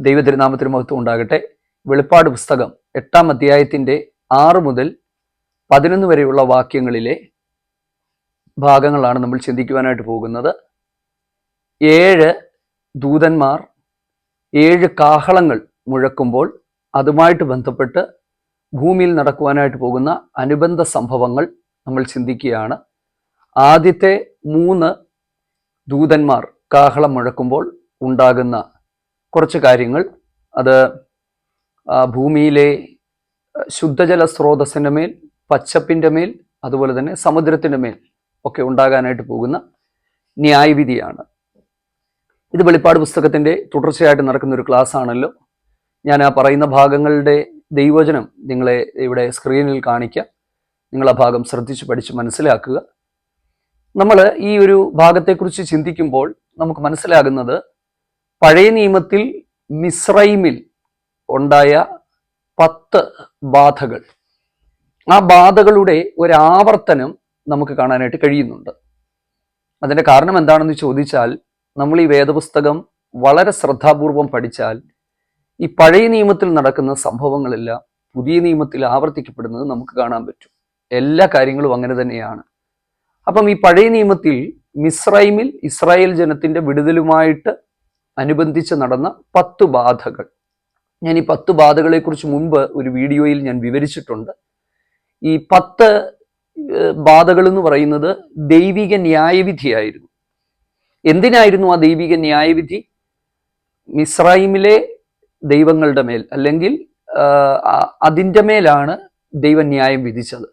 ദൈവതിരുനാമത്തിന് മഹത്വം ഉണ്ടാകട്ടെ. വെളിപ്പാട് പുസ്തകം 8-ാം അധ്യായത്തിൻ്റെ 6 മുതൽ 11 വരെയുള്ള വാക്യങ്ങളിലെ ഭാഗങ്ങളാണ് നമ്മൾ ചിന്തിക്കുവാനായിട്ട് പോകുന്നത്. 7 ദൂതന്മാർ 7 കാഹളങ്ങൾ മുഴക്കുമ്പോൾ അതുമായിട്ട് ബന്ധപ്പെട്ട് ഭൂമിയിൽ നടക്കുവാനായിട്ട് പോകുന്ന അനുബന്ധ സംഭവങ്ങൾ നമ്മൾ ചിന്തിക്കുകയാണ്. ആദ്യത്തെ 3 ദൂതന്മാർ കാഹളം മുഴക്കുമ്പോൾ ഉണ്ടാകുന്ന കുറച്ച് കാര്യങ്ങൾ, അത് ഭൂമിയിലെ ശുദ്ധജല സ്രോതസ്സിൻ്റെ മേൽ, പച്ചപ്പിൻ്റെ മേൽ, അതുപോലെ തന്നെ സമുദ്രത്തിൻ്റെ മേൽ ഒക്കെ ഉണ്ടാകാനായിട്ട് പോകുന്ന ന്യായവിധിയാണ്. ഇത് വെളിപ്പാട് പുസ്തകത്തിൻ്റെ തുടർച്ചയായിട്ട് നടക്കുന്ന ഒരു ക്ലാസ് ആണല്ലോ. ഞാൻ ആ പറയുന്ന ഭാഗങ്ങളുടെ ദൈവവചനം നിങ്ങളെ ഇവിടെ സ്ക്രീനിൽ കാണിക്കാം. നിങ്ങൾ ആ ഭാഗം ശ്രദ്ധിച്ച് പഠിച്ച് മനസ്സിലാക്കുക. നമ്മൾ ഈ ഒരു ഭാഗത്തെക്കുറിച്ച് ചിന്തിക്കുമ്പോൾ നമുക്ക് മനസ്സിലാകുന്നത്, പഴയ നിയമത്തിൽ മിസ്രൈമിൽ ഉണ്ടായ 10 ബാധകൾ, ആ ബാധകളുടെ ഒരാവർത്തനം നമുക്ക് കാണാനായിട്ട് കഴിയുന്നുണ്ട്. അതിൻ്റെ കാരണം എന്താണെന്ന് ചോദിച്ചാൽ, നമ്മൾ ഈ വേദപുസ്തകം വളരെ ശ്രദ്ധാപൂർവം പഠിച്ചാൽ ഈ പഴയ നിയമത്തിൽ നടക്കുന്ന സംഭവങ്ങളെല്ലാം പുതിയ നിയമത്തിൽ ആവർത്തിക്കപ്പെടുന്നത് നമുക്ക് കാണാൻ പറ്റും. എല്ലാ കാര്യങ്ങളും അങ്ങനെ തന്നെയാണ്. അപ്പം ഈ പഴയ നിയമത്തിൽ മിസ്രൈമിൽ ഇസ്രായേൽ ജനത്തിൻ്റെ വിടുതലുമായിട്ട് അനുബന്ധിച്ച് നടന്ന 10 ബാധകൾ, ഞാൻ ഈ 10 ബാധകളെക്കുറിച്ച് മുൻപ് ഒരു വീഡിയോയിൽ ഞാൻ വിവരിച്ചിട്ടുണ്ട്. ഈ 10 ബാധകൾ എന്ന് പറയുന്നത് ദൈവിക ന്യായവിധിയായിരുന്നു. എന്തിനായിരുന്നു ആ ദൈവിക ന്യായവിധി? മിസ്രൈമിലെ ദൈവങ്ങളുടെ മേൽ, അല്ലെങ്കിൽ അതിൻ്റെ മേലാണ് ദൈവം ന്യായം വിധിച്ചത്.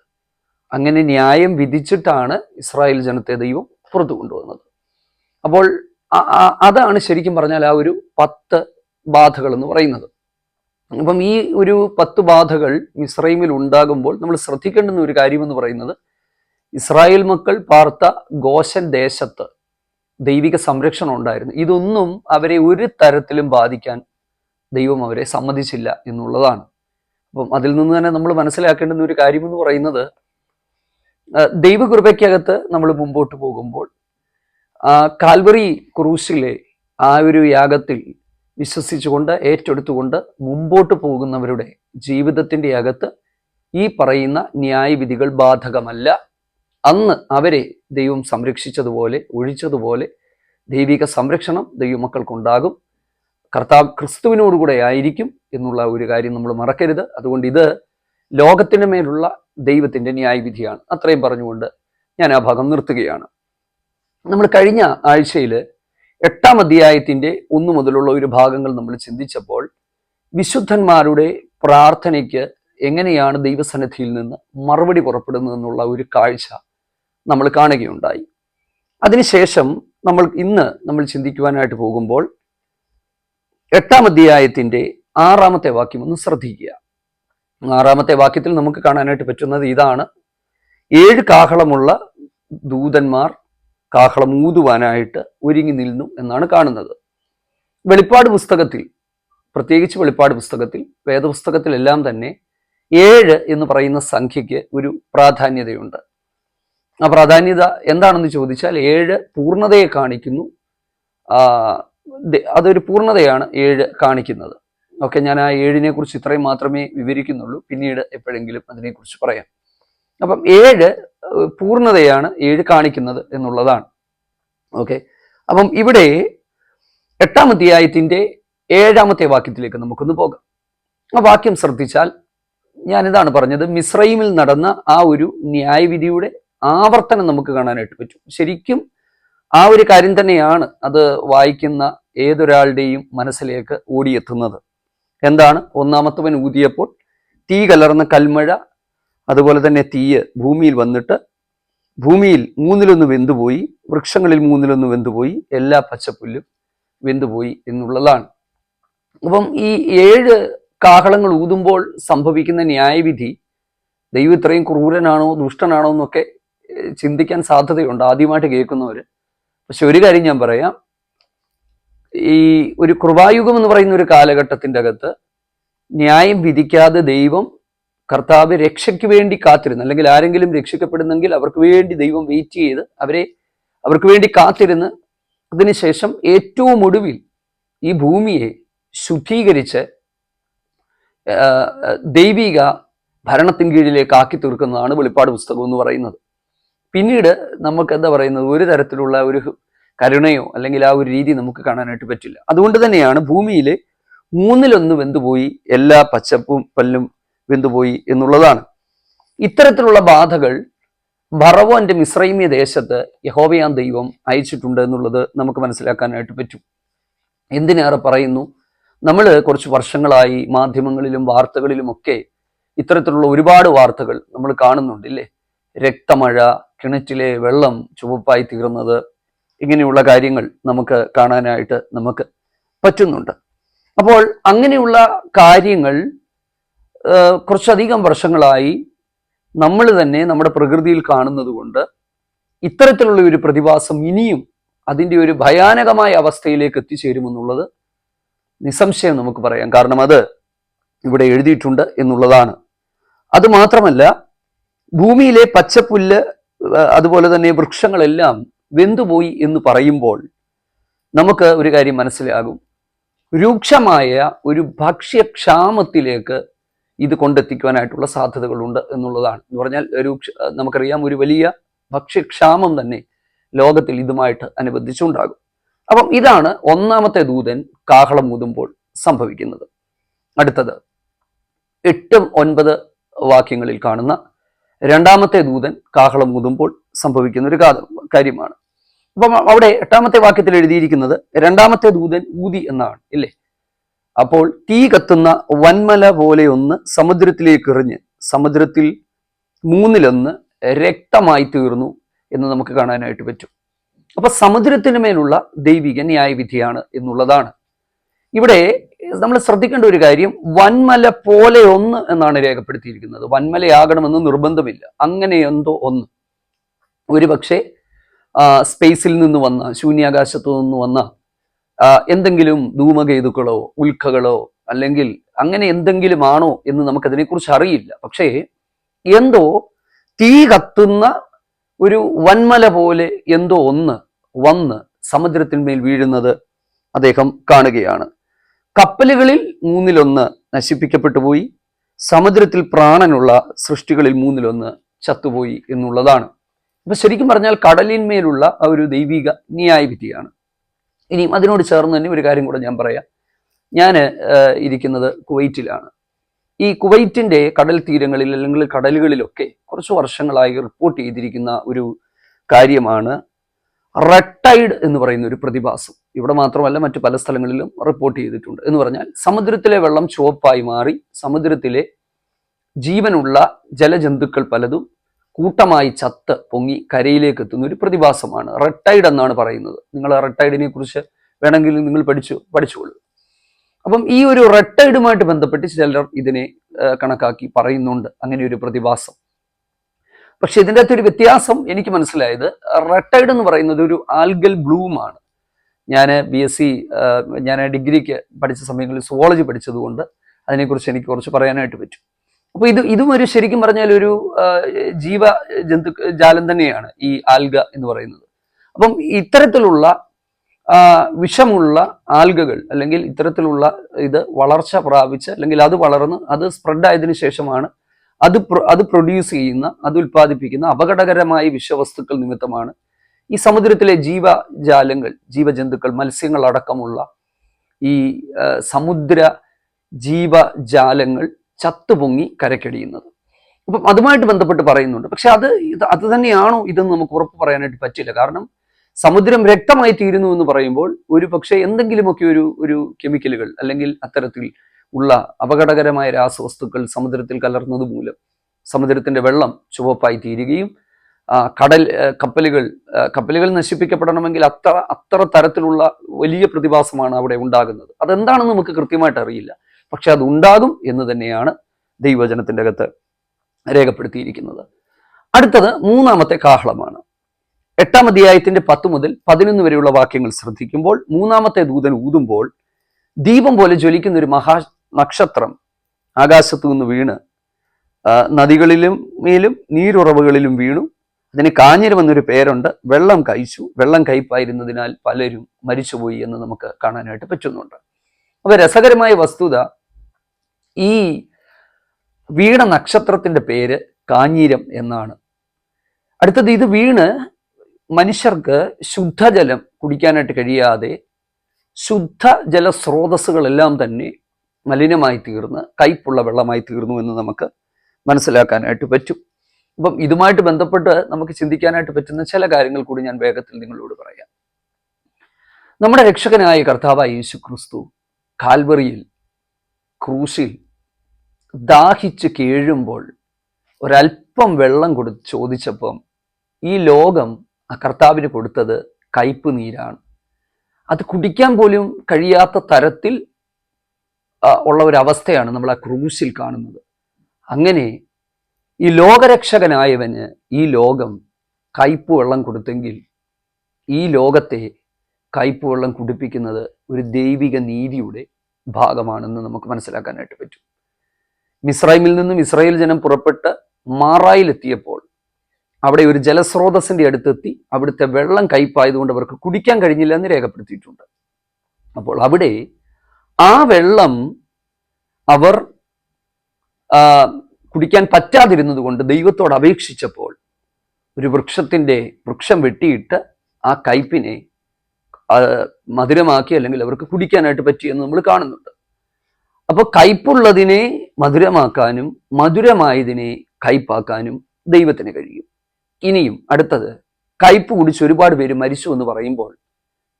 അങ്ങനെ ന്യായം വിധിച്ചിട്ടാണ് ഇസ്രായേൽ ജനത്തെ ദൈവം പുറത്തു കൊണ്ടുവന്നത്. അപ്പോൾ അതാണ് ശരിക്കും പറഞ്ഞാൽ ആ ഒരു 10 ബാധകൾ എന്ന് പറയുന്നത്. അപ്പം ഈ ഒരു 10 ബാധകൾ മിസ്രൈമിൽ ഉണ്ടാകുമ്പോൾ നമ്മൾ ശ്രദ്ധിക്കേണ്ടുന്ന ഒരു കാര്യമെന്ന് പറയുന്നത്, ഇസ്രായേൽ മക്കൾ പാർത്ത ഗോശൻ ദേശത്ത് ദൈവിക സംരക്ഷണം ഉണ്ടായിരുന്നു. ഇതൊന്നും അവരെ ഒരു തരത്തിലും ബാധിക്കാൻ ദൈവം അവരെ സമ്മതിച്ചില്ല എന്നുള്ളതാണ്. അപ്പം അതിൽ നിന്ന് തന്നെ നമ്മൾ മനസ്സിലാക്കേണ്ടുന്ന ഒരു കാര്യമെന്ന് പറയുന്നത്, ദൈവകൃപയ്ക്കകത്ത് നമ്മൾ മുമ്പോട്ട് പോകുമ്പോൾ കാൽവറി ക്രൂശിലെ ആ ഒരു യാഗത്തിൽ വിശ്വസിച്ചുകൊണ്ട് ഏറ്റെടുത്തുകൊണ്ട് മുമ്പോട്ട് പോകുന്നവരുടെ ജീവിതത്തിൻ്റെ അകത്ത് ഈ പറയുന്ന ന്യായവിധികൾ ബാധകമല്ല. അന്ന് അവരെ ദൈവം സംരക്ഷിച്ചതുപോലെ, ഒഴിച്ചതുപോലെ ദൈവിക സംരക്ഷണം ദൈവമക്കൾക്കുണ്ടാകും. കർത്താവ് ക്രിസ്തുവിനോടുകൂടെ ആയിരിക്കും എന്നുള്ള ഒരു കാര്യം നമ്മൾ മറക്കരുത്. അതുകൊണ്ട് ഇത് ലോകത്തിന് മേലുള്ള ദൈവത്തിൻ്റെ ന്യായവിധിയാണ്. അത്രയും പറഞ്ഞുകൊണ്ട് ഞാൻ ആ ഭാഗം നിർത്തുകയാണ്. നമ്മൾ കഴിഞ്ഞ ആഴ്ചയിൽ 8-ാം അധ്യായത്തിൻ്റെ 1 മുതലുള്ള ഒരു ഭാഗങ്ങൾ നമ്മൾ ചിന്തിച്ചപ്പോൾ, വിശുദ്ധന്മാരുടെ പ്രാർത്ഥനയ്ക്ക് എങ്ങനെയാണ് ദൈവസന്നിധിയിൽ നിന്ന് മറുപടി പുറപ്പെടുന്നത് എന്നുള്ള ഒരു കാഴ്ച നമ്മൾ കാണുകയുണ്ടായി. അതിനുശേഷം നമ്മൾ ചിന്തിക്കുവാനായിട്ട് പോകുമ്പോൾ 8-ാം അധ്യായത്തിൻ്റെ 6-ാമത്തെ വാക്യം ഒന്ന് ശ്രദ്ധിക്കുക. 6-ാമത്തെ വാക്യത്തിൽ നമുക്ക് കാണാനായിട്ട് പറ്റുന്നത് ഇതാണ്: 7 കാഹളമുള്ള ദൂതന്മാർ കാഹളം ഊതുവാനായിട്ട് ഒരുങ്ങി നിന്നു എന്നാണ് കാണുന്നത്. വെളിപ്പാട് പുസ്തകത്തിൽ, പ്രത്യേകിച്ച് വെളിപ്പാട് പുസ്തകത്തിൽ, വേദപുസ്തകത്തിലെല്ലാം തന്നെ 7 എന്ന് പറയുന്ന സംഖ്യയ്ക്ക് ഒരു പ്രാധാന്യതയുണ്ട്. ആ പ്രാധാന്യത എന്താണെന്ന് ചോദിച്ചാൽ, 7 പൂർണ്ണതയെ കാണിക്കുന്നു. അതൊരു പൂർണ്ണതയാണ് 7 കാണിക്കുന്നത്. ഓക്കെ, ഞാൻ ആ 7-നെ കുറിച്ച് ഇത്രയും മാത്രമേ വിവരിക്കുന്നുള്ളൂ. പിന്നീട് എപ്പോഴെങ്കിലും അതിനെക്കുറിച്ച് പറയാം. അപ്പം 7 പൂർണ്ണതയാണ് 7 കാണിക്കുന്നത് എന്നുള്ളതാണ്. ഓക്കെ, അപ്പം ഇവിടെ 8-ാം അധ്യായത്തിൻ്റെ 7-ാമത്തെ വാക്യത്തിലേക്ക് നമുക്കൊന്ന് പോകാം. ആ വാക്യം ശ്രദ്ധിച്ചാൽ ഞാനിതാണ് പറഞ്ഞത്, മിസ്രൈമിൽ നടന്ന ആ ഒരു ന്യായവിധിയുടെ ആവർത്തനം നമുക്ക് കാണാനായിട്ട് പറ്റും. ശരിക്കും ആ ഒരു കാര്യം തന്നെയാണ് അത് വായിക്കുന്ന ഏതൊരാളുടെയും മനസ്സിലേക്ക് ഓടിയെത്തുന്നത്. എന്താണ്? 1-ാമത്തവൻ ഊതിയപ്പോൾ തീ കലർന്ന കൽമഴ, അതുപോലെ തന്നെ തീയ് ഭൂമിയിൽ വന്നിട്ട് ഭൂമിയിൽ 1/3 വെന്തുപോയി, വൃക്ഷങ്ങളിൽ 1/3 വെന്തുപോയി, എല്ലാ പച്ചപ്പുല്ലും വെന്തുപോയി എന്നുള്ളതാണ്. അപ്പം ഈ 7 കാഹളങ്ങൾ ഊതുമ്പോൾ സംഭവിക്കുന്ന ന്യായവിധി, ദൈവം ഇത്രയും ക്രൂരനാണോ ദുഷ്ടനാണോ എന്നൊക്കെ ചിന്തിക്കാൻ സാധ്യതയുണ്ട് ആദ്യമായിട്ട് കേൾക്കുന്നവർ. പക്ഷെ ഒരു കാര്യം ഞാൻ പറയാം, ഈ ഒരു കൃപായുഗം എന്ന് പറയുന്ന ഒരു കാലഘട്ടത്തിൻ്റെ അകത്ത് ന്യായം വിധിക്കാതെ ദൈവം, കർത്താവ് രക്ഷയ്ക്ക് വേണ്ടി കാത്തിരുന്ന്, അല്ലെങ്കിൽ ആരെങ്കിലും രക്ഷിക്കപ്പെടുന്നെങ്കിൽ അവർക്ക് വേണ്ടി ദൈവം വെയിറ്റ് ചെയ്ത് അവർക്ക് വേണ്ടി കാത്തിരുന്ന് അതിനുശേഷം ഏറ്റവും ഒടുവിൽ ഈ ഭൂമിയെ ശുദ്ധീകരിച്ച് ദൈവിക ഭരണത്തിൻ കീഴിലേക്ക് ആക്കി തീർക്കുന്നതാണ് വെളിപ്പാട് പുസ്തകം എന്ന് പറയുന്നത്. പിന്നീട് നമുക്ക് എന്താ പറയുന്നത്, ഒരു തരത്തിലുള്ള ഒരു കരുണയോ അല്ലെങ്കിൽ ആ ഒരു രീതി നമുക്ക് കാണാനായിട്ട് പറ്റില്ല. അതുകൊണ്ട് തന്നെയാണ് ഭൂമിയിൽ 1/3 വെന്തുപോയി, എല്ലാ പച്ചപ്പും പല്ലും വെന്തുപോയി എന്നുള്ളതാണ്. ഇത്തരത്തിലുള്ള ബാധകൾ ഫറവോന്റെ മിസ്രൈമ്യ ദേശത്ത് യഹോവയാം ദൈവം അയച്ചിട്ടുണ്ട് എന്നുള്ളത് നമുക്ക് മനസ്സിലാക്കാനായിട്ട് പറ്റും. എന്തിനേറെ പറയുന്നു, നമ്മൾ കുറച്ച് വർഷങ്ങളായി മാധ്യമങ്ങളിലും വാർത്തകളിലുമൊക്കെ ഇത്തരത്തിലുള്ള ഒരുപാട് വാർത്തകൾ നമ്മൾ കാണുന്നുണ്ട് ഇല്ലേ? രക്തമഴ, കിണറ്റിലെ വെള്ളം ചുവപ്പായി തീർന്നത്, ഇങ്ങനെയുള്ള കാര്യങ്ങൾ നമുക്ക് കാണാനായിട്ട് നമുക്ക് പറ്റുന്നുണ്ട്. അപ്പോൾ അങ്ങനെയുള്ള കാര്യങ്ങൾ കുറച്ചധികം വർഷങ്ങളായി നമ്മൾ തന്നെ നമ്മുടെ പ്രകൃതിയിൽ കാണുന്നത് കൊണ്ട് ഇത്തരത്തിലുള്ള ഒരു പ്രതിഭാസം ഇനിയും അതിൻ്റെ ഒരു ഭയാനകമായ അവസ്ഥയിലേക്ക് എത്തിച്ചേരുമെന്നുള്ളത് നിസ്സംശയം നമുക്ക് പറയാം. കാരണം അത് ഇവിടെ എഴുതിയിട്ടുണ്ട് എന്നുള്ളതാണ്. അതുമാത്രമല്ല, ഭൂമിയിലെ പച്ചപ്പുല്ല് അതുപോലെ തന്നെ വൃക്ഷങ്ങളെല്ലാം വെന്തുപോയി എന്ന് പറയുമ്പോൾ നമുക്ക് ഒരു കാര്യം മനസ്സിലാകും, രൂക്ഷമായ ഒരു ഭക്ഷ്യക്ഷാമത്തിലേക്ക് ഇത് കൊണ്ടെത്തിക്കുവാനായിട്ടുള്ള സാധ്യതകളുണ്ട് എന്നുള്ളതാണ്. എന്ന് പറഞ്ഞാൽ നമുക്കറിയാം, ഒരു വലിയ ഭക്ഷ്യക്ഷാമം തന്നെ ലോകത്തിൽ ഇതുമായിട്ട് അനുബന്ധിച്ചുണ്ടാകും. അപ്പം ഇതാണ് ഒന്നാമത്തെ ദൂതൻ കാഹളം ഊതുമ്പോൾ സംഭവിക്കുന്നത്. അടുത്തത് 8-9 വാക്യങ്ങളിൽ കാണുന്ന രണ്ടാമത്തെ ദൂതൻ കാഹളം ഊതുമ്പോൾ സംഭവിക്കുന്ന ഒരു കാര്യമാണ്. അപ്പം അവിടെ 8ാമത്തെ വാക്യത്തിൽ എഴുതിയിരിക്കുന്നത് രണ്ടാമത്തെ ദൂതൻ ഊതി എന്നാണ് ഇല്ലേ? അപ്പോൾ തീ കത്തുന്ന വൻമല പോലെ ഒന്ന് സമുദ്രത്തിലേക്ക് എറിഞ്ഞ് സമുദ്രത്തിൽ 1/3 രക്തമായി തീർന്നു എന്ന് നമുക്ക് കാണാനായിട്ട് പറ്റും. അപ്പൊ സമുദ്രത്തിന് മേലുള്ള ദൈവിക ന്യായവിധിയാണ് എന്നുള്ളതാണ്. ഇവിടെ നമ്മൾ ശ്രദ്ധിക്കേണ്ട ഒരു കാര്യം, വൻമല പോലെ ഒന്ന് എന്നാണ് രേഖപ്പെടുത്തിയിരിക്കുന്നത്. വൻമലയാകണമെന്ന് നിർബന്ധമില്ല. അങ്ങനെ എന്തോ ഒന്ന്, ഒരുപക്ഷെ സ്പേസിൽ നിന്ന് വന്ന, ശൂന്യാകാശത്തു നിന്ന് വന്ന എന്തെങ്കിലും ധൂമകേതുക്കളോ ഉൽക്കകളോ അല്ലെങ്കിൽ അങ്ങനെ എന്തെങ്കിലും ആണോ എന്ന് നമുക്കതിനെക്കുറിച്ച് അറിയില്ല. പക്ഷേ എന്തോ തീ കത്തുന്ന ഒരു വൻമല പോലെ എന്തോ ഒന്ന് വന്ന് സമുദ്രത്തിന്മേൽ വീഴുന്നത് അദ്ദേഹം കാണുകയാണ്. കപ്പലുകളിൽ 1/3 നശിപ്പിക്കപ്പെട്ടു പോയി, സമുദ്രത്തിൽ പ്രാണനുള്ള സൃഷ്ടികളിൽ 1/3 ചത്തുപോയി എന്നുള്ളതാണ്. അപ്പൊ ശരിക്കും പറഞ്ഞാൽ കടലിന്മേലുള്ള ആ ഒരു ദൈവിക ന്യായവിധിയാണ്. ഇനിയും അതിനോട് ചേർന്ന് തന്നെ ഒരു കാര്യം കൂടെ ഞാൻ പറയാം. ഞാൻ ഇരിക്കുന്നത് കുവൈറ്റിലാണ്. ഈ കുവൈറ്റിന്റെ കടൽ തീരങ്ങളിൽ അല്ലെങ്കിൽ കടലുകളിലൊക്കെ കുറച്ച് വർഷങ്ങളായി റിപ്പോർട്ട് ചെയ്തിരിക്കുന്ന ഒരു കാര്യമാണ് റെഡ് ടൈഡ് എന്ന് പറയുന്ന ഒരു പ്രതിഭാസം. ഇവിടെ മാത്രമല്ല, മറ്റു പല സ്ഥലങ്ങളിലും റിപ്പോർട്ട് ചെയ്തിട്ടുണ്ട്. എന്ന് പറഞ്ഞാൽ സമുദ്രത്തിലെ വെള്ളം ചുവപ്പായി മാറി സമുദ്രത്തിലെ ജീവനുള്ള ജലജന്തുക്കൾ പലതും കൂട്ടമായി ചത്ത് പൊങ്ങി കരയിലേക്ക് എത്തുന്ന ഒരു പ്രതിഭാസമാണ് റെഡ് ടൈഡ് എന്നാണ് പറയുന്നത്. നിങ്ങൾ റെഡ് ടൈഡിനെ കുറിച്ച് വേണമെങ്കിൽ നിങ്ങൾ പഠിച്ചോളൂ. അപ്പം ഈ ഒരു റെഡ് ടൈഡുമായിട്ട് ബന്ധപ്പെട്ട് ചിലർ ഇതിനെ കണക്കാക്കി പറയുന്നുണ്ട്, അങ്ങനെ ഒരു പ്രതിഭാസം. പക്ഷെ ഇതിൻ്റെ അകത്തൊരു വ്യത്യാസം എനിക്ക് മനസ്സിലായത്, റെഡ് ടൈഡ് എന്ന് പറയുന്നത് ഒരു ആൽഗൽ ബ്ലൂമാണ്. ഞാൻ ഞാൻ ഡിഗ്രിക്ക് പഠിച്ച സമയങ്ങളിൽ സുവോളജി പഠിച്ചതുകൊണ്ട് അതിനെക്കുറിച്ച് എനിക്ക് കുറച്ച് പറയാനായിട്ട് പറ്റും. അപ്പൊ ഇതും ഒരു ശരിക്കും പറഞ്ഞാൽ ഒരു ജാലം തന്നെയാണ് ഈ ആൽഗ എന്ന് പറയുന്നത്. അപ്പം ഇത്തരത്തിലുള്ള വിഷമുള്ള ആൽഗകൾ അല്ലെങ്കിൽ ഇത്തരത്തിലുള്ള ഇത് വളർച്ച പ്രാപിച്ച് അല്ലെങ്കിൽ അത് വളർന്ന് അത് സ്പ്രെഡ് ആയതിനു ശേഷമാണ് അത് പ്രൊഡ്യൂസ് ചെയ്യുന്ന, അത് ഉൽപ്പാദിപ്പിക്കുന്ന അപകടകരമായ വിഷവസ്തുക്കൾ നിമിത്തമാണ് ഈ സമുദ്രത്തിലെ ജീവജന്തുക്കൾ, മത്സ്യങ്ങൾ അടക്കമുള്ള ഈ സമുദ്ര ജീവജാലങ്ങൾ ചത്തുപൊങ്ങി കരക്കടിയുന്നത്. അപ്പം അതുമായിട്ട് ബന്ധപ്പെട്ട് പറയുന്നുണ്ട്. പക്ഷെ അത് തന്നെയാണോ ഇതെന്ന് നമുക്ക് ഉറപ്പ് പറയാനായിട്ട് പറ്റില്ല. കാരണം സമുദ്രം രക്തമായി തീരുന്നു എന്ന് പറയുമ്പോൾ ഒരു പക്ഷേ എന്തെങ്കിലുമൊക്കെ ഒരു കെമിക്കലുകൾ അല്ലെങ്കിൽ അത്തരത്തിൽ ഉള്ള അപകടകരമായ രാസവസ്തുക്കൾ സമുദ്രത്തിൽ കലർന്നത് മൂലം സമുദ്രത്തിന്റെ വെള്ളം ചുവപ്പായി തീരുകയും കപ്പലുകൾ നശിപ്പിക്കപ്പെടണമെങ്കിൽ അത്ര തരത്തിലുള്ള വലിയ പ്രതിഭാസമാണ് അവിടെ ഉണ്ടാകുന്നത്. അതെന്താണെന്ന് നമുക്ക് കൃത്യമായിട്ട് അറിയില്ല. പക്ഷെ അത് ഉണ്ടാകും എന്ന് തന്നെയാണ് ദൈവവചനത്തിന്റെ അകത്ത് രേഖപ്പെടുത്തിയിരിക്കുന്നത്. അടുത്തത് 3ാമത്തെ കാഹളമാണ്. 8ാം അധ്യായത്തിന്റെ 10 മുതൽ 11 വരെയുള്ള വാക്യങ്ങൾ ശ്രദ്ധിക്കുമ്പോൾ 3ാമത്തെ ദൂതൻ ഊതുമ്പോൾ ദീപം പോലെ ജ്വലിക്കുന്ന ഒരു നക്ഷത്രം ആകാശത്തു നിന്ന് വീണ് നദികളിലും മേലും നീരുറവുകളിലും വീണു. അതിന് കാഞ്ഞിരം എന്നൊരു പേരുണ്ട്. വെള്ളം കയ്പായിരുന്നതിനാൽ പലരും മരിച്ചുപോയി എന്ന് നമുക്ക് കാണാനായിട്ട് പറ്റുന്നുണ്ട്. അപ്പൊ രസകരമായ വസ്തുത, ഈ വീണ നക്ഷത്രത്തിന്റെ പേര് കാഞ്ഞീരം എന്നാണ്. അടുത്തത്, ഇത് വീണ് മനുഷ്യർക്ക് ശുദ്ധജലം കുടിക്കാനായിട്ട് കഴിയാതെ ശുദ്ധജല സ്രോതസ്സുകളെല്ലാം തന്നെ മലിനമായി തീർന്ന് കയ്പുള്ള വെള്ളമായി തീർന്നു എന്ന് നമുക്ക് മനസ്സിലാക്കാനായിട്ട് പറ്റും. അപ്പം ഇതുമായിട്ട് ബന്ധപ്പെട്ട് നമുക്ക് ചിന്തിക്കാനായിട്ട് പറ്റുന്ന ചില കാര്യങ്ങൾ കൂടി ഞാൻ വേഗത്തിൽ നിങ്ങളോട് പറയാം. നമ്മുടെ രക്ഷകനായ കർത്താവായ യേശു ക്രിസ്തു കാൽവറിയിൽ ക്രൂശിൽ ദാഹിച്ച് കേഴുമ്പോൾ ഒരല്പം വെള്ളം ചോദിച്ചപ്പം ഈ ലോകം ആ കർത്താവിന് കൊടുത്തത് കയ്പ് നീരാണ്. അത് കുടിക്കാൻ പോലും കഴിയാത്ത തരത്തിൽ ഉള്ള ഒരവസ്ഥയാണ് നമ്മൾ ആ ക്രൂശിൽ കാണുന്നത്. അങ്ങനെ ഈ ലോകരക്ഷകനായവന് ഈ ലോകം കയ്പ് വെള്ളം കൊടുത്തെങ്കിൽ ഈ ലോകത്തെ കയ്പ് വെള്ളം കുടിപ്പിക്കുന്നത് ഒരു ദൈവിക നീതിയുടെ ഭാഗമാണെന്ന് നമുക്ക് മനസ്സിലാക്കാനായിട്ട് പറ്റും. മിസ്രൈമിൽ നിന്നും ഇസ്രായേൽ ജനം പുറപ്പെട്ട് മാറായിലെത്തിയപ്പോൾ അവിടെ ഒരു ജലസ്രോതസ്സിന്റെ അടുത്തെത്തി. അവിടുത്തെ വെള്ളം കയ്പായതുകൊണ്ട് അവർക്ക് കുടിക്കാൻ കഴിഞ്ഞില്ല എന്ന് രേഖപ്പെടുത്തിയിട്ടുണ്ട്. അപ്പോൾ അവിടെ ആ വെള്ളം അവർ കുടിക്കാൻ പറ്റാതിരുന്നത് കൊണ്ട് ദൈവത്തോട് അപേക്ഷിച്ചപ്പോൾ ഒരു വൃക്ഷം വെട്ടിയിട്ട് ആ കയ്പിനെ മധുരമാക്കി, അല്ലെങ്കിൽ അവർക്ക് കുടിക്കാനായിട്ട് പറ്റിയെന്ന് നമ്മൾ കാണുന്നുണ്ട്. അപ്പോൾ കയ്പുള്ളതിനെ മധുരമാക്കാനും മധുരമായതിനെ കയ്പാക്കാനും ദൈവത്തിന് കഴിയും. ഇനിയും അടുത്തത്, കയ്പ് കുടിച്ച് ഒരുപാട് പേര് മരിച്ചു എന്ന് പറയുമ്പോൾ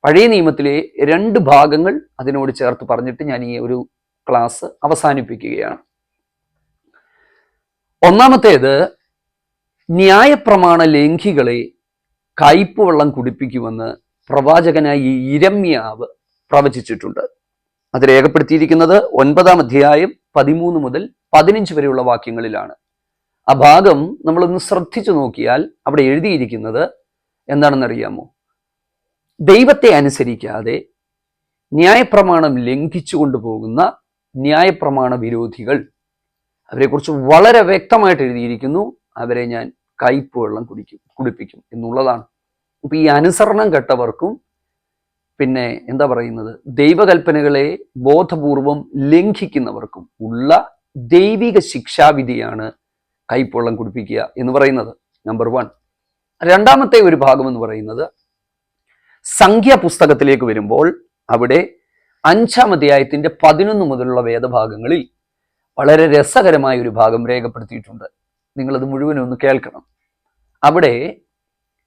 പഴയ നിയമത്തിലെ 2 ഭാഗങ്ങൾ അതിനോട് ചേർത്ത് പറഞ്ഞിട്ട് ഞാൻ ഈ ഒരു ക്ലാസ് അവസാനിപ്പിക്കുകയാണ്. ഒന്നാമത്തേത്, ന്യായപ്രമാണ ലംഘികളെ കയ്പ് വെള്ളം കുടിപ്പിക്കുമെന്ന് പ്രവാചകനായ യിരെമ്യാവ് പ്രവചിച്ചിട്ടുണ്ട്. അത് രേഖപ്പെടുത്തിയിരിക്കുന്നത് 9-ാം അധ്യായം 13 മുതൽ 15 വരെയുള്ള വാക്യങ്ങളിലാണ്. ആ ഭാഗം നമ്മളൊന്ന് ശ്രദ്ധിച്ചു നോക്കിയാൽ അവിടെ എഴുതിയിരിക്കുന്നത് എന്താണെന്നറിയാമോ? ദൈവത്തെ അനുസരിക്കാതെ ന്യായപ്രമാണം ലംഘിച്ചു കൊണ്ടുപോകുന്ന ന്യായപ്രമാണ വിരോധികൾ, അവരെക്കുറിച്ച് വളരെ വ്യക്തമായിട്ട് എഴുതിയിരിക്കുന്നു, അവരെ ഞാൻ കയ്പ് വെള്ളം കുടിപ്പിക്കും എന്നുള്ളതാണ്. അപ്പൊ ഈ അനുസരണം കെട്ടവർക്കും പിന്നെ എന്താ പറയുന്നത്, ദൈവകൽപ്പനകളെ ബോധപൂർവം ലംഘിക്കുന്നവർക്കും ഉള്ള ദൈവിക ശിക്ഷാവിധിയാണ് കയ്പ് വെള്ളം കുടിപ്പിക്കുക എന്ന് പറയുന്നത്. നമ്പർ 1. രണ്ടാമത്തെ ഒരു ഭാഗം എന്ന് പറയുന്നത്, സംഖ്യാപുസ്തകത്തിലേക്ക് വരുമ്പോൾ അവിടെ 5-ാം അധ്യായത്തിന്റെ 11 മുതലുള്ള വേദഭാഗങ്ങളിൽ വളരെ രസകരമായ ഒരു ഭാഗം രേഖപ്പെടുത്തിയിട്ടുണ്ട്. നിങ്ങളത് മുഴുവനും ഒന്ന് കേൾക്കണം. അവിടെ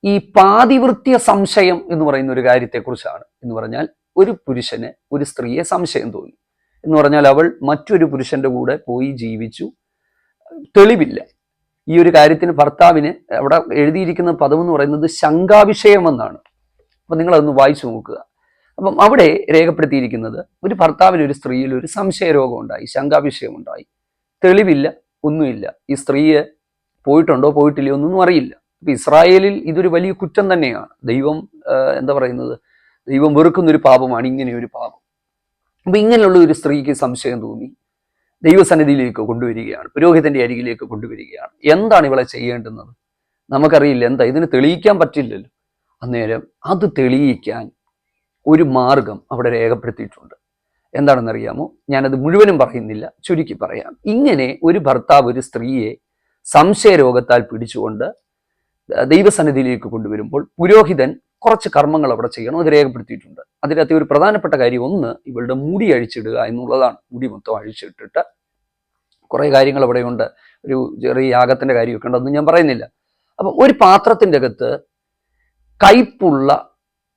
ഈ പാതിവൃത്യ സംശയം എന്ന് പറയുന്ന ഒരു കാര്യത്തെക്കുറിച്ചാണ്. എന്ന് പറഞ്ഞാൽ, ഒരു പുരുഷന് ഒരു സ്ത്രീയെ സംശയം തോന്നി എന്ന് പറഞ്ഞാൽ അവൾ മറ്റൊരു പുരുഷന്റെ കൂടെ പോയി ജീവിച്ചു, തെളിവില്ല. ഈ ഒരു കാര്യത്തിന് ഭർത്താവിന് അവിടെ എഴുതിയിരിക്കുന്ന പദം എന്ന് പറയുന്നത് ശങ്കാവിഷയമെന്നാണ്. അപ്പം നിങ്ങളതൊന്ന് വായിച്ചു നോക്കുക. അപ്പം അവിടെ രേഖപ്പെടുത്തിയിരിക്കുന്നത്, ഒരു ഭർത്താവിന് ഒരു സ്ത്രീയിൽ ഒരു സംശയരോഗം ഉണ്ടായി, ശങ്കാവിഷയം ഉണ്ടായി, തെളിവില്ല, ഒന്നുമില്ല. ഈ സ്ത്രീയെ പോയിട്ടുണ്ടോ പോയിട്ടില്ലയോ ഒന്നും അറിയില്ല. അപ്പൊ ഇസ്രായേലിൽ ഇതൊരു വലിയ കുറ്റം തന്നെയാണ്. ദൈവം എന്താ പറയുന്നത്, ദൈവം വെറുക്കുന്നൊരു പാപമാണ് ഇങ്ങനെ ഒരു പാപം. അപ്പൊ ഇങ്ങനെയുള്ള ഒരു സ്ത്രീക്ക് സംശയം തോന്നി, ദൈവസന്നിധിയിലേക്ക് കൊണ്ടുവരികയാണ്, പുരോഹിതന്റെ അരികിലേക്ക് കൊണ്ടുവരികയാണ്. എന്താണ് ഇവളെ ചെയ്യേണ്ടുന്നത്? നമുക്കറിയില്ല, എന്താ ഇതിന് തെളിയിക്കാൻ പറ്റില്ലല്ലോ. അന്നേരം അത് തെളിയിക്കാൻ ഒരു മാർഗം അവിടെ രേഖപ്പെടുത്തിയിട്ടുണ്ട്. എന്താണെന്നറിയാമോ? ഞാനത് മുഴുവനും പറയുന്നില്ല, ചുരുക്കി പറയാം. ഇങ്ങനെ ഒരു ഭർത്താവ് ഒരു സ്ത്രീയെ സംശയരോഗത്താൽ പിടിച്ചുകൊണ്ട് ദൈവസന്നിധിയിലേക്ക് കൊണ്ടുവരുമ്പോൾ പുരോഹിതൻ കുറച്ച് കർമ്മങ്ങൾ അവിടെ ചെയ്യണം, അത് രേഖപ്പെടുത്തിയിട്ടുണ്ട്. അതിനകത്ത് ഒരു പ്രധാനപ്പെട്ട കാര്യം, ഒന്ന്, ഇവളുടെ മുടി അഴിച്ചിടുക എന്നുള്ളതാണ്. മുടി മൊത്തം അഴിച്ചിട്ടിട്ട് കുറേ കാര്യങ്ങൾ അവിടെയുണ്ട്. ഒരു ചെറിയ യാഗത്തിന്റെ കാര്യമൊക്കെ ഉണ്ട്, അതൊന്നും ഞാൻ പറയുന്നില്ല. അപ്പം ഒരു പാത്രത്തിൻ്റെ അകത്ത് കയ്പുള്ള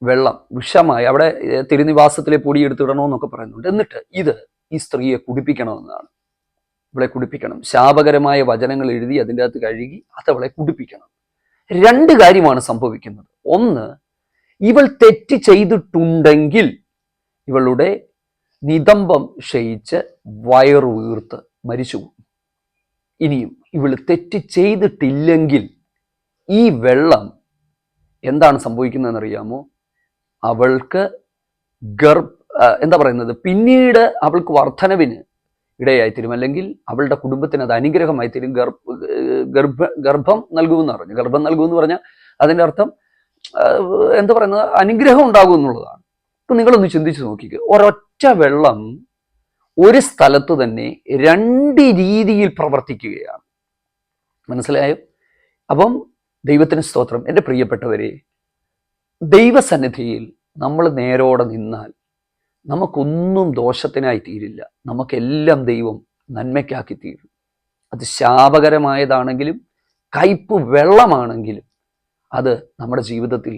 വെള്ളം, വിഷമായ, അവിടെ തിരുനിവാസത്തിലെ പൊടി എടുത്തിടണമെന്നൊക്കെ പറയുന്നുണ്ട്. എന്നിട്ട് ഇത് ഈ സ്ത്രീയെ കുടിപ്പിക്കണമെന്നാണ്. ഇവളെ കുടിപ്പിക്കണം. ശാപകരമായ വചനങ്ങൾ എഴുതി അതിൻ്റെ അകത്ത് കഴുകി അതവളെ കുടിപ്പിക്കണം. 2 കാര്യമാണ് സംഭവിക്കുന്നത്. ഒന്ന്, ഇവൾ തെറ്റ് ചെയ്തിട്ടുണ്ടെങ്കിൽ ഇവളുടെ നിതംബം ക്ഷയിച്ച് വയറു വീർത്ത് മരിച്ചു. ഇനിയും ഇവൾ തെറ്റ് ചെയ്തിട്ടില്ലെങ്കിൽ ഈ വെള്ളം എന്താണ് സംഭവിക്കുന്നതെന്നറിയാമോ? അവൾക്ക് എന്താ പറയുന്നത്, പിന്നീട് അവൾക്ക് വർധനവിന് ഇടയായിത്തീരും, അല്ലെങ്കിൽ അവളുടെ കുടുംബത്തിന് അത് അനുഗ്രഹമായി തീരും. ഗർഭം നൽകുമെന്ന് പറഞ്ഞു. ഗർഭം നൽകുമെന്ന് പറഞ്ഞാൽ അതിൻ്റെ അർത്ഥം എന്താ പറയുന്നത്, അനുഗ്രഹം ഉണ്ടാകും എന്നുള്ളതാണ്. ഇപ്പം നിങ്ങളൊന്ന് ചിന്തിച്ച് നോക്കിക്കുക. ഒരൊറ്റ ഒരൊറ്റ വെള്ളം ഒരു സ്ഥലത്ത് തന്നെ രണ്ട് രീതിയിൽ പ്രവർത്തിക്കുകയാണ്. മനസ്സിലായോ? അപ്പം ദൈവത്തിന് സ്തോത്രം. എൻ്റെ പ്രിയപ്പെട്ടവരെ, ദൈവസന്നിധിയിൽ നമ്മൾ നേരോടെ നിന്നാൽ നമുക്കൊന്നും ദോഷത്തിനായി തീരില്ല. നമുക്കെല്ലാം ദൈവം നന്മയ്ക്കാക്കി തീരും. അത് ശാപകരമായതാണെങ്കിലും കയ്പ് വെള്ളമാണെങ്കിലും അത് നമ്മുടെ ജീവിതത്തിൽ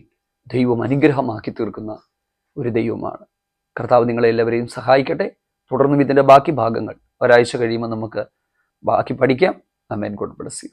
ദൈവം അനുഗ്രഹമാക്കി തീർക്കുന്ന ഒരു ദൈവമാണ്. കർത്താവ് നിങ്ങളെല്ലാവരെയും സഹായിക്കട്ടെ. തുടർന്നും ഇതിൻ്റെ ബാക്കി ഭാഗങ്ങൾ ഒരാഴ്ച കഴിയുമ്പോൾ നമുക്ക് ബാക്കി പഠിക്കാം. ആമേൻ. God bless U.